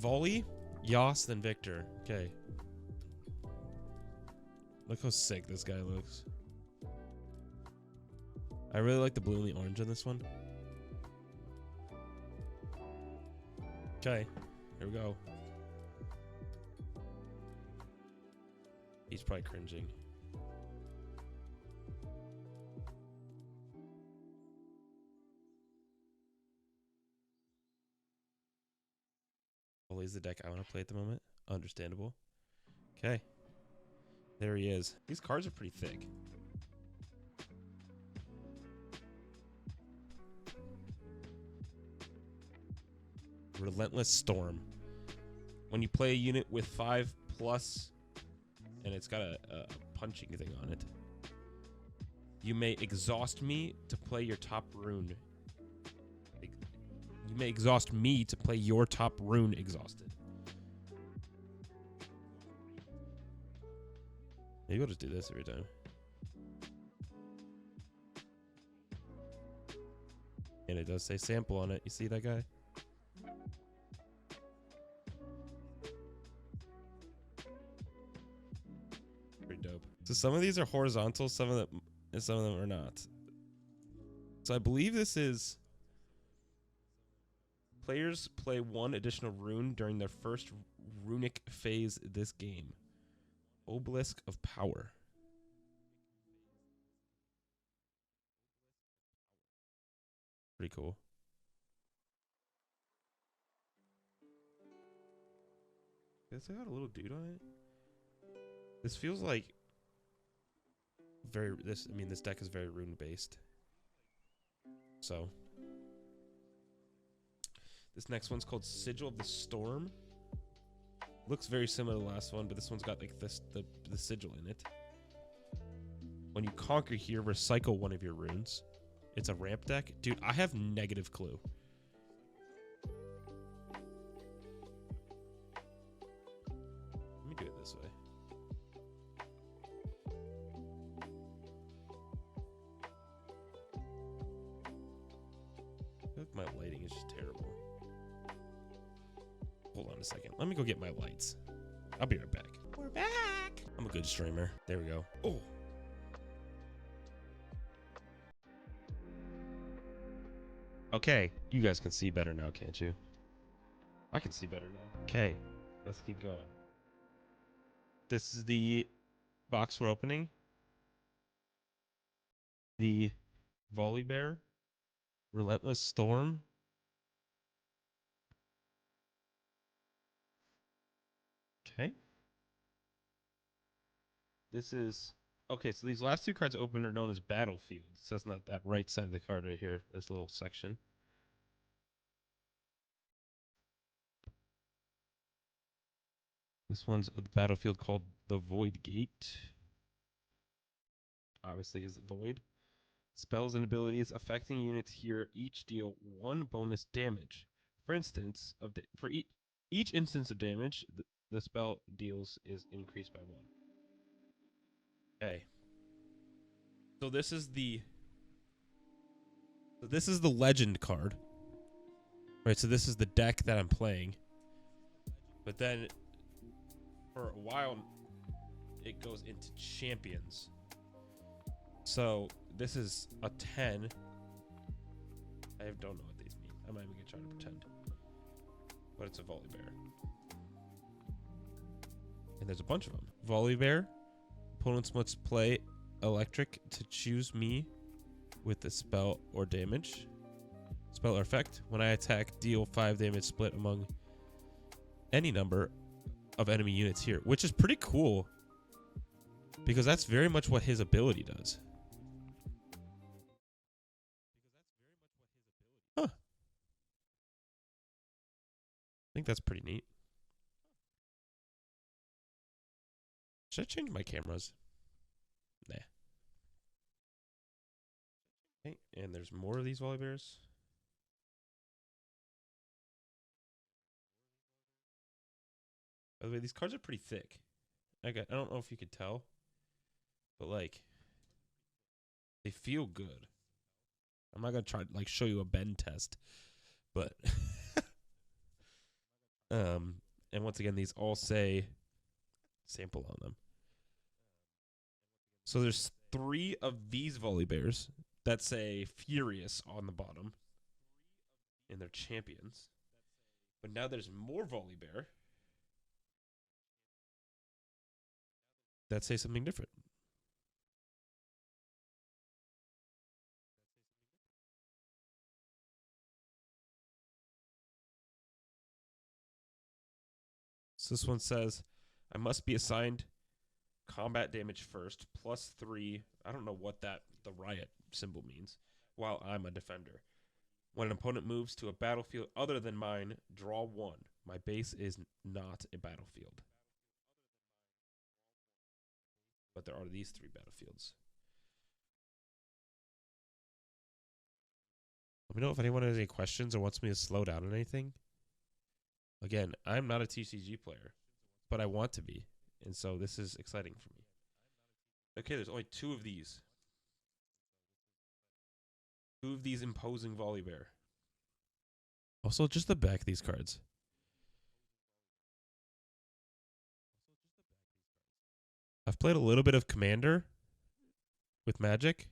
Volley, Yas, then Victor. Okay. Look how sick this guy looks. I really like the blue and the orange on this one. Okay, here we go. He's probably cringing. Well, he's the deck I want to play at the moment. Understandable. Okay. There he is. These cards are pretty thick. Relentless Storm. When you play a unit with 5+, and it's got a punching thing on it, you may exhaust me to play your top rune. You may exhaust me to play your top rune exhausted. Maybe I'll just do this every time. And it does say sample on it. You see that guy? Pretty dope. So some of these are horizontal, some of them are not. So I believe this is players play 1 additional rune during their first runic phase this game. Obelisk of Power. Pretty cool. Guess I got a little dude on it. This feels like this deck is very rune based. So this next one's called Sigil of the Storm. Looks very similar to the last one, but this one's got like the sigil in it. When you conquer here, recycle one of your runes. It's a ramp deck. Dude, I have negative clue. Let me do it this way. My lighting is just terrible. Hold on a second. Let me go get my lights. I'll be right back. We're back. I'm a good streamer. There we go. Oh. Okay. You guys can see better now, can't you? I can see better now. Okay. Let's keep going. This is the box we're opening. The Volibear. Relentless Storm. Okay. This is... Okay, so these last 2 cards open are known as battlefields. So that's not that right side of the card right here. This little section. This one's a battlefield called the Void Gate. Obviously is Void. Spells and abilities affecting units here each deal 1 bonus damage. For instance, for each instance of damage, the spell deals is increased by 1. Okay. So this is the legend card. Right, so this is the deck that I'm playing. But then for a while it goes into champions. So this is a 10. I don't know what these mean. I'm not even gonna try to pretend. But it's a Volibear. And there's a bunch of them. Volibear. Opponents must play electric to choose me with the spell or damage. Spell or effect. When I attack, deal 5 damage split among any number of enemy units here. Which is pretty cool. Because that's very much what his ability does. Huh. I think that's pretty neat. Should I change my cameras? Nah. Okay, and there's more of these Volibears. By the way, these cards are pretty thick. I don't know if you could tell, but like, they feel good. I'm not gonna try to like show you a bend test, but And once again, these all say sample on them. So there's 3 of these Volibears that say Furious on the bottom, and they're champions. But now there's more Volibear that say something different. So this one says, I must be assigned combat damage first, +3. I don't know what the riot symbol means, while I'm a defender. When an opponent moves to a battlefield other than mine, draw 1. My base is not a battlefield. But there are these 3 battlefields. Let me know if anyone has any questions or wants me to slow down on anything. Again, I'm not a TCG player, but I want to be. And so this is exciting for me. Okay, there's only 2 of these. 2 of these imposing Volibear. Also, just the back of these cards. I've played a little bit of Commander with Magic,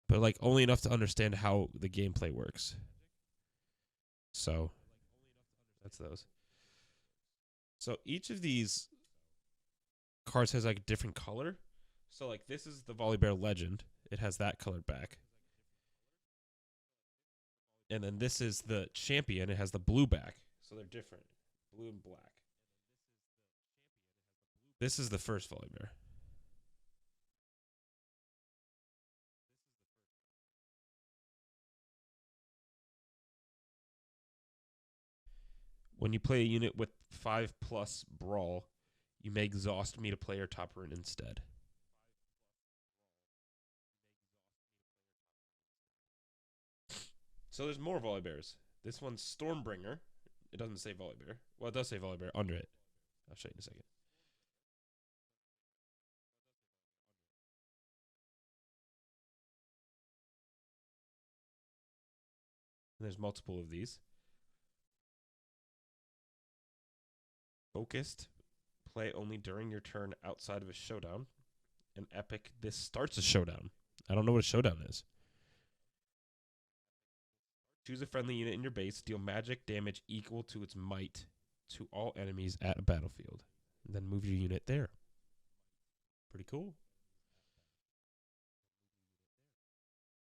but like only enough to understand how the gameplay works. So that's those. So each of these cards has like a different color. So like this is the Volibear Legend. It has that colored back. And then this is the Champion. It has the blue back. So they're different. Blue and black. This is the first Volibear. When you play a unit with 5+ Brawl, you may exhaust me to play your top rune instead. So there's more Volibears. This one's Stormbringer. It doesn't say Volibear. Well, it does say Volibear under it. I'll show you in a second. And there's multiple of these. Focused. Play only during your turn outside of a showdown. An epic. This starts a showdown. I don't know what a showdown is. Choose a friendly unit in your base. Deal magic damage equal to its might to all enemies at a battlefield. And then move your unit there. Pretty cool.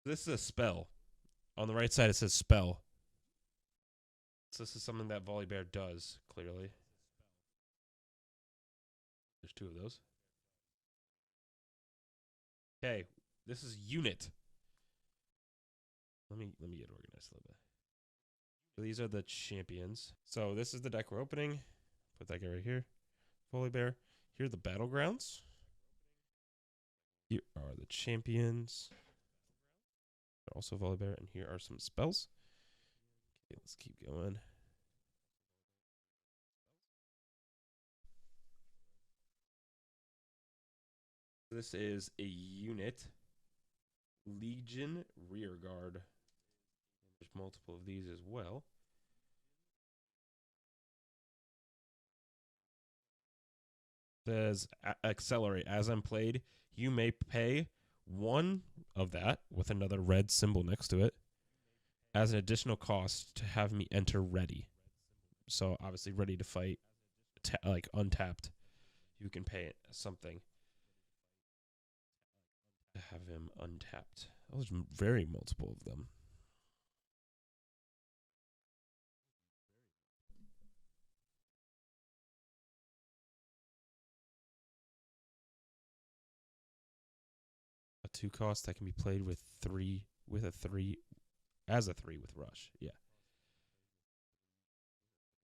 This is a spell. On the right side, it says spell. So this is something that Volibear does, clearly. There's 2 of those. Okay, this is unit. Let me get organized a little bit. So these are the champions. So this is the deck we're opening. Put that guy right here. Volibear. Here are the battlegrounds. Here are the champions. Also Volibear. And here are some spells. Okay, let's keep going. This is a unit. Legion Rearguard. There's multiple of these as well. Says accelerate. As I'm played, you may pay 1 of that with another red symbol next to it as an additional cost to have me enter ready. So obviously ready to fight, like untapped. You can pay it something to have him untapped. Oh, there's very multiple of them. A 2 cost that can be played with 3 with a 3 as a 3 with rush. Yeah.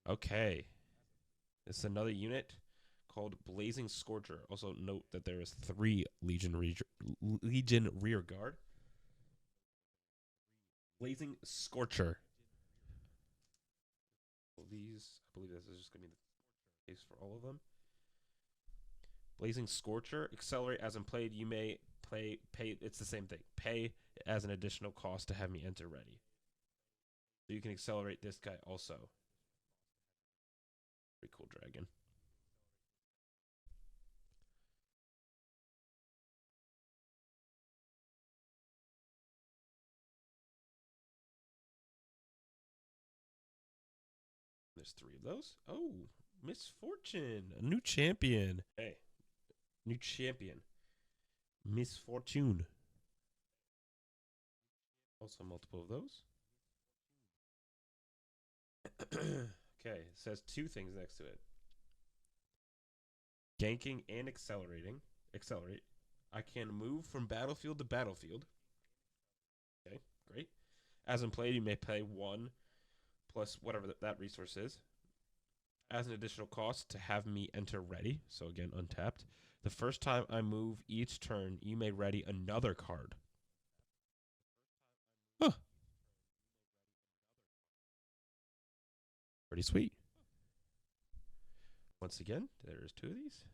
Okay. This is another unit called Blazing Scorcher. Also note that there is 3 Legion Rear Guard. Blazing Scorcher. I believe this is just going to be the case for all of them. Blazing Scorcher. Accelerate as I'm played. You may pay. It's the same thing. Pay as an additional cost to have me enter ready. So you can accelerate this guy also. cool dragon. There's 3 of those. Oh, Misfortune, a new champion. Hey, new champion. Misfortune. Also multiple of those. Okay, it says 2 things next to it. Ganking and accelerating. Accelerate. I can move from battlefield to battlefield. Okay, great. As in play, you may pay 1 plus whatever that resource is as an additional cost to have me enter ready. So again, untapped. The first time I move each turn, you may ready another card. Huh. Pretty sweet. Once again, there's 2 of these.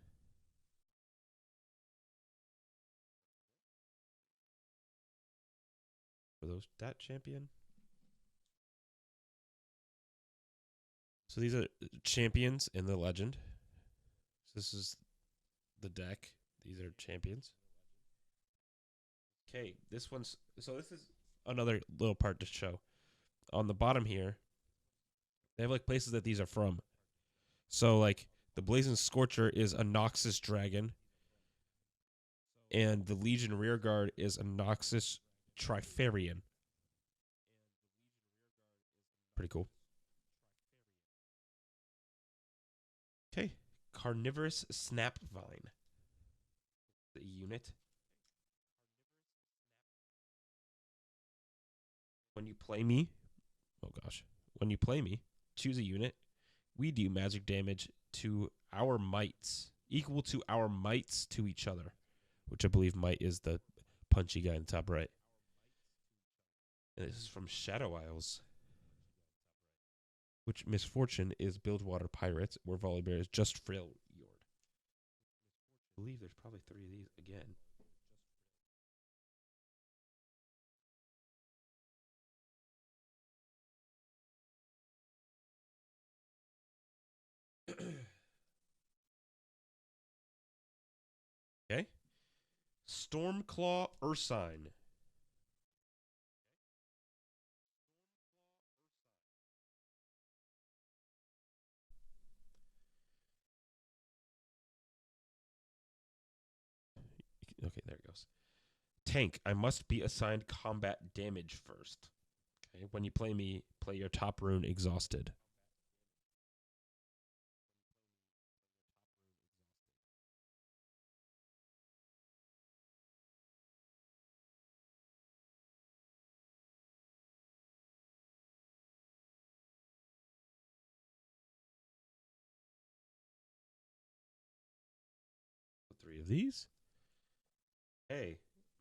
For those that champion. So these are champions in the legend. So this is the deck. These are champions. Okay, this one's so this is another little part to show. On the bottom here, they have like places that these are from. So like the Blazing Scorcher is a Noxus dragon, and the Legion Rearguard is a Noxus Trifarian. Pretty cool. Okay, Carnivorous Snapvine. The unit. When you play me, oh gosh, when you play me, choose a unit. We do magic damage to our mites, equal to our mites to each other, which I believe might is the punchy guy in the top right. And this is from Shadow Isles, which Misfortune is Bilgewater Pirates, where Volibear is just Freljord. I believe there's probably 3 of these again. Okay. Stormclaw Ursine. Okay, there it goes. Tank. I must be assigned combat damage first. Okay. When you play me, play your top rune exhausted. Three of these. Hey,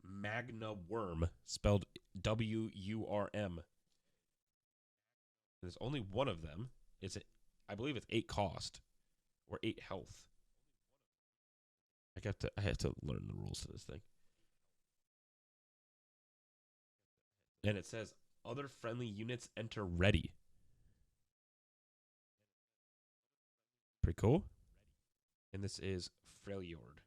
Magna Worm, spelled Wurm. There's only one of them. I believe it's 8 cost or 8 health. I have to learn the rules to this thing. And it says other friendly units enter ready. Pretty cool. And this is Freljord.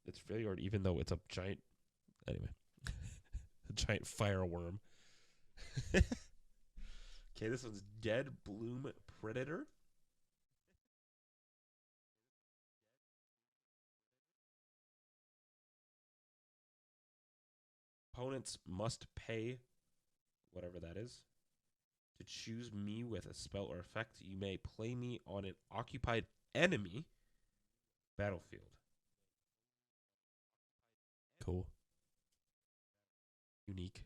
It's Freljord, even though it's a giant. Anyway, a giant fire worm. Okay, this one's Dead Bloom Predator. Opponents must pay whatever that is to choose me with a spell or effect. You may play me on an occupied enemy battlefield. Cool. Unique.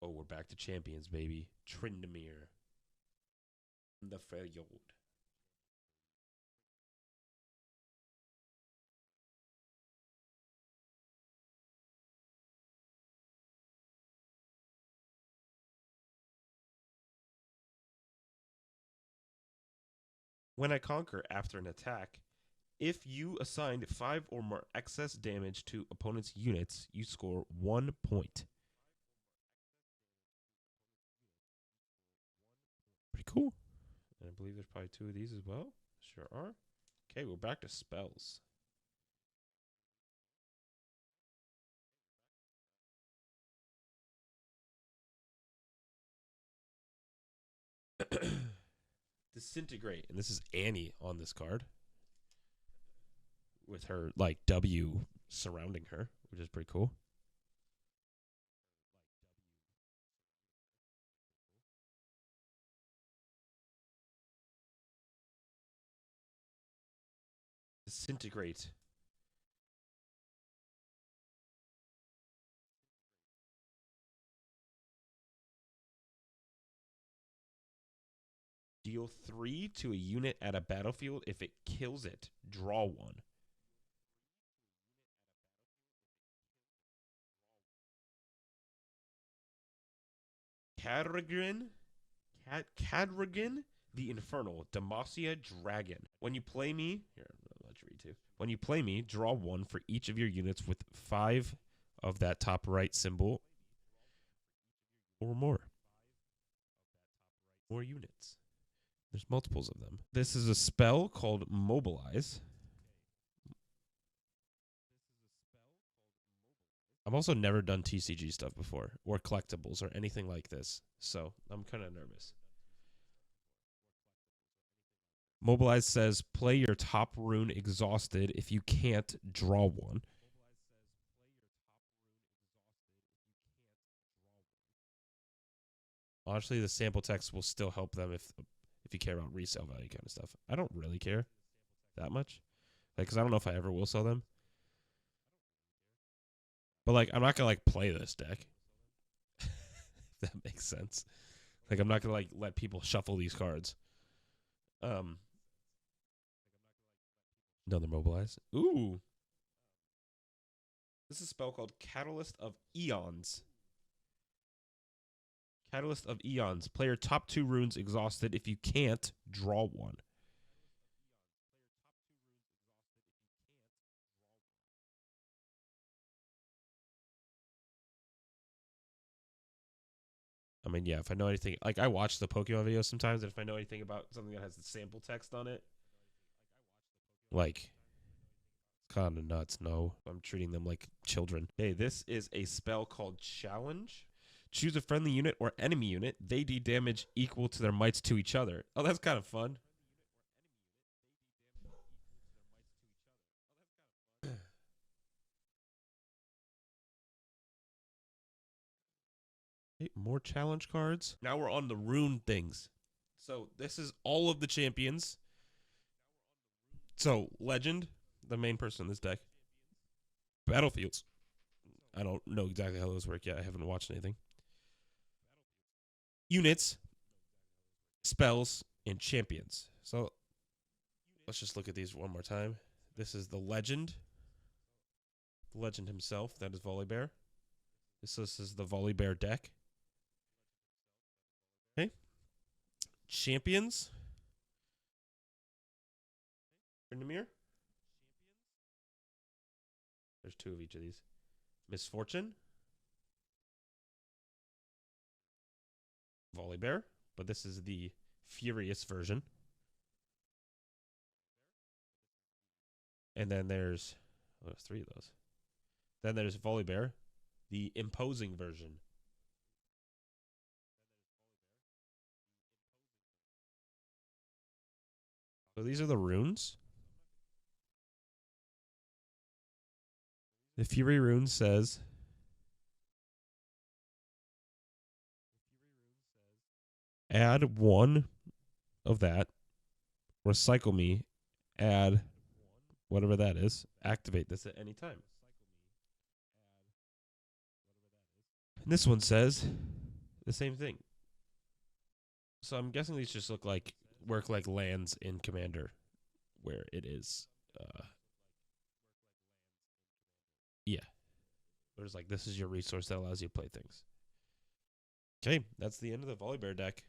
Oh, we're back to champions, baby. Tryndamere. The Freljord. When I conquer after an attack, if you assigned 5 or more excess damage to opponent's units, you score 1 point. Pretty cool. And I believe there's probably 2 of these as well. Sure are. Okay, we're back to spells. Disintegrate. And this is Annie on this card. With her, like, W surrounding her, which is pretty cool. Disintegrate. Deal 3 to a unit at a battlefield. If it kills it, draw 1. Cadrigan the Infernal, Demacia Dragon. When you play me, here, I'll let you read too. When you play me, draw 1 for each of your units with 5 of that top right symbol or more. More units. There's multiples of them. This is a spell called Mobilize. I've also never done TCG stuff before, or collectibles, or anything like this, so I'm kind of nervous. Mobilize says, play your top rune exhausted. If you can't, draw 1. Honestly, the sample text will still help them if you care about resale value kind of stuff. I don't really care that much, like, because I don't know if I ever will sell them. But, like, I'm not gonna, like, play this deck. If that makes sense. Like, I'm not gonna, like, let people shuffle these cards. Another Mobilize. Ooh. This is a spell called Catalyst of Eons. Catalyst of Eons. Player top 2 runes exhausted. If you can't, draw 1. I mean, yeah, if I know anything, like, I watch the Pokemon videos sometimes, and if I know anything about something that has the sample text on it, like, it's kind of nuts. No, I'm treating them like children. Hey, this is a spell called Challenge. Choose a friendly unit or enemy unit. They do damage equal to their mites to each other. Oh, that's kind of fun. Hey, more challenge cards. Now we're on the rune things. So this is all of the champions. So Legend, the main person in this deck. Battlefields. I don't know exactly how those work yet. I haven't watched anything. Units, spells, and champions. So let's just look at these one more time. This is the Legend. The Legend himself. That is Volibear. This is the Volibear deck. Okay. Champions. Tryndamere. There's 2 of each of these. Misfortune. Volibear. But this is the Furious version. And then there's 3 of those. Then there's Volibear, the imposing version. So these are the runes. The Fury rune says, add 1 of that. Recycle me. Add whatever that is. Activate this at any time. And this one says the same thing. So I'm guessing these just work like lands in Commander, where it is, yeah. There's like, this is your resource that allows you to play things. Okay, that's the end of the Volibear deck.